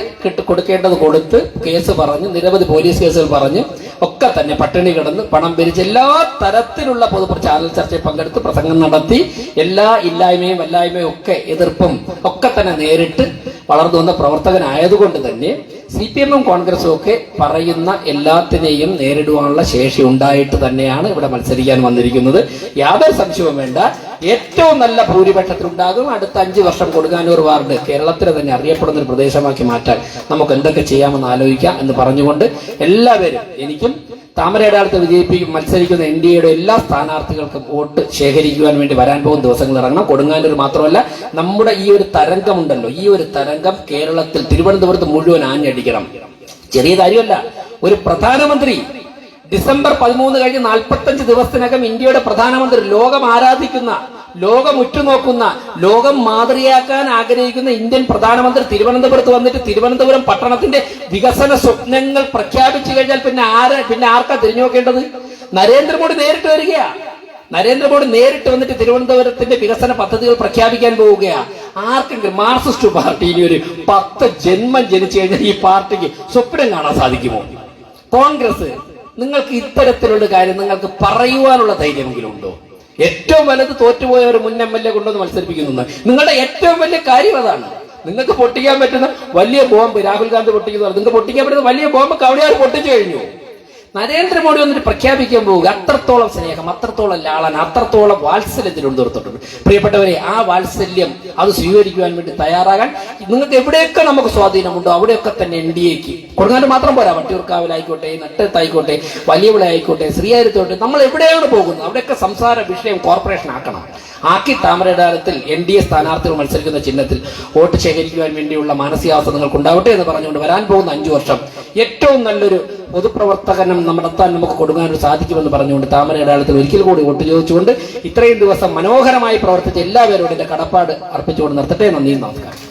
കൊടുക്കേണ്ടത് കൊടുത്ത് കേസ് പറഞ്ഞ് നിരവധി പോലീസ് കേസുകൾ പറഞ്ഞ് ഒക്കെ തന്നെ പട്ടിണി കിടന്ന് പണം പിരിച്ച് എല്ലാ തരത്തിലുള്ള ചാനൽ ചർച്ചയിൽ പങ്കെടുത്ത് പ്രസംഗം നടത്തി എല്ലാ ഇല്ലായ്മയും വല്ലായ്മയും ഒക്കെ എതിർപ്പും ഒക്കെ തന്നെ നേരിട്ട് വളർന്നു വന്ന പ്രവർത്തകനായതുകൊണ്ട് തന്നെ CPM-ഉം കോൺഗ്രസും ഒക്കെ പറയുന്ന എല്ലാത്തിനെയും നേരിടുവാനുള്ള ശേഷി ഉണ്ടായിട്ട് തന്നെയാണ് ഇവിടെ മത്സരിക്കാൻ വന്നിരിക്കുന്നത്. യാതൊരു സംശയവും വേണ്ട. ഏറ്റവും നല്ല ഭൂരിപക്ഷത്തിലുണ്ടാകും. അടുത്ത 5 വർഷം കൊടുങ്ങാനൂർ വാർഡ് കേരളത്തിലെ തന്നെ അറിയപ്പെടുന്ന ഒരു പ്രദേശമാക്കി മാറ്റാൻ നമുക്ക് എന്തൊക്കെ ചെയ്യാമെന്ന് ആലോചിക്കാം എന്ന് പറഞ്ഞുകൊണ്ട് എല്ലാവരും, എനിക്കും താമരയടയാളത്തെ മത്സരിക്കുന്ന NDAയുടെ എല്ലാ സ്ഥാനാർത്ഥികൾക്കും വോട്ട് ശേഖരിക്കുവാൻ വേണ്ടി വരാൻ പോകുന്ന ദിവസങ്ങൾ ഇറങ്ങണം. കൊടുങ്ങാനൂർ മാത്രമല്ല, നമ്മുടെ ഈ ഒരു തരംഗമുണ്ടല്ലോ, ഈ ഒരു തരംഗം കേരളത്തിൽ തിരുവനന്തപുരത്ത് മുഴുവൻ ആഞ്ഞടിക്കണം. ചെറിയ കാര്യമല്ല. ഒരു പ്രധാനമന്ത്രി ഡിസംബർ 13 കഴിഞ്ഞ് 45 ദിവസത്തിനകം ഇന്ത്യയുടെ പ്രധാനമന്ത്രി, ലോകം ആരാധിക്കുന്ന, ലോകം ഉറ്റുനോക്കുന്ന, ലോകം മാതൃകയാക്കാൻ ആഗ്രഹിക്കുന്ന ഇന്ത്യൻ പ്രധാനമന്ത്രി തിരുവനന്തപുരത്ത് വന്നിട്ട് തിരുവനന്തപുരം പട്ടണത്തിന്റെ വികസന സ്വപ്നങ്ങൾ പ്രഖ്യാപിച്ചു കഴിഞ്ഞാൽ പിന്നെ ആർക്കാ തിരിഞ്ഞു നോക്കേണ്ടത്? നരേന്ദ്രമോദി നേരിട്ട് വരികയാ. നരേന്ദ്രമോദി നേരിട്ട് വന്നിട്ട് തിരുവനന്തപുരത്തിന്റെ വികസന പദ്ധതികൾ പ്രഖ്യാപിക്കാൻ പോവുകയാ. ആർക്കെങ്കിലും മാർക്സിസ്റ്റ് പാർട്ടി ഇനി ഒരു 10 ജന്മം ജനിച്ചു കഴിഞ്ഞാൽ ഈ പാർട്ടിക്ക് സ്വപ്നം കാണാൻ സാധിക്കുമോ? കോൺഗ്രസ്, നിങ്ങൾക്ക് ഇത്തരത്തിലുള്ള കാര്യം നിങ്ങൾക്ക് പറയുവാനുള്ള ധൈര്യമെങ്കിലും ഉണ്ടോ? ഏറ്റവും വലുത് തോറ്റുപോയ ഒരു മുൻ MLA കൊണ്ടുവന്ന് മത്സരിപ്പിക്കുന്നു. നിങ്ങളുടെ ഏറ്റവും വലിയ കാര്യം അതാണ്. നിങ്ങൾക്ക് പൊട്ടിക്കാൻ പറ്റുന്ന വലിയ ബോംബ്, രാഹുൽ ഗാന്ധി പൊട്ടിക്കുന്നത്, നിങ്ങൾക്ക് പൊട്ടിക്കാൻ പറ്റുന്ന വലിയ ബോംബ് കവടിയാർ പൊട്ടിച്ചു കഴിഞ്ഞു. നരേന്ദ്രമോദി വന്നിട്ട് പ്രഖ്യാപിക്കാൻ പോവുക. അത്രത്തോളം സ്നേഹം, അത്രത്തോളം ലാളന, അത്രത്തോളം വാത്സല്യം തിരുവനന്തപുരത്തോട്ടുണ്ട്. പ്രിയപ്പെട്ടവരെ, ആ വാത്സല്യം അത് സ്വീകരിക്കുവാൻ വേണ്ടി തയ്യാറാകാൻ നിങ്ങൾക്ക് എവിടെയൊക്കെ നമുക്ക് സ്വാധീനമുണ്ടോ അവിടെയൊക്കെ തന്നെ NDAക്ക് കൊടുങ്ങാനൂർ മാത്രം പോരാ, വട്ടിയൂർക്കാവിലായിക്കോട്ടെ, നട്ടത്തായിക്കോട്ടെ, വലിയവിള ആയിക്കോട്ടെ, ശ്രീകാര്യത്തോട്ടെ, നമ്മൾ എവിടെയാണ് പോകുന്നത് അവിടെയൊക്കെ സംസാര വിഷയം കോർപ്പറേഷൻ ആക്കണം. ആക്കി താമരയടയാളത്തിൽ NDA സ്ഥാനാർത്ഥികൾ മത്സരിക്കുന്ന ചിഹ്നത്തിൽ വോട്ട് ശേഖരിക്കുവാൻ വേണ്ടിയുള്ള മാനസികാവസ്ഥ നിങ്ങൾക്ക് ഉണ്ടാവട്ടെ എന്ന് പറഞ്ഞുകൊണ്ട് വരാൻ പോകുന്ന 5 വർഷം ഏറ്റവും നല്ലൊരു പൊതുപ്രവർത്തകനം നടത്താൻ നമുക്ക് കൊടുങ്ങാനൂർ സാധിക്കുമെന്ന് പറഞ്ഞുകൊണ്ട് താമരയടയാളത്തിൽ ഒരിക്കൽ കൂടി വോട്ട് ചോദിച്ചുകൊണ്ട് ഇത്രയും ദിവസം മനോഹരമായി പ്രവർത്തിച്ച എല്ലാവരോടും എന്റെ കടപ്പാട് അർപ്പിച്ചുകൊണ്ട് നിർത്തട്ടെ. നന്ദി, നമസ്കാരം.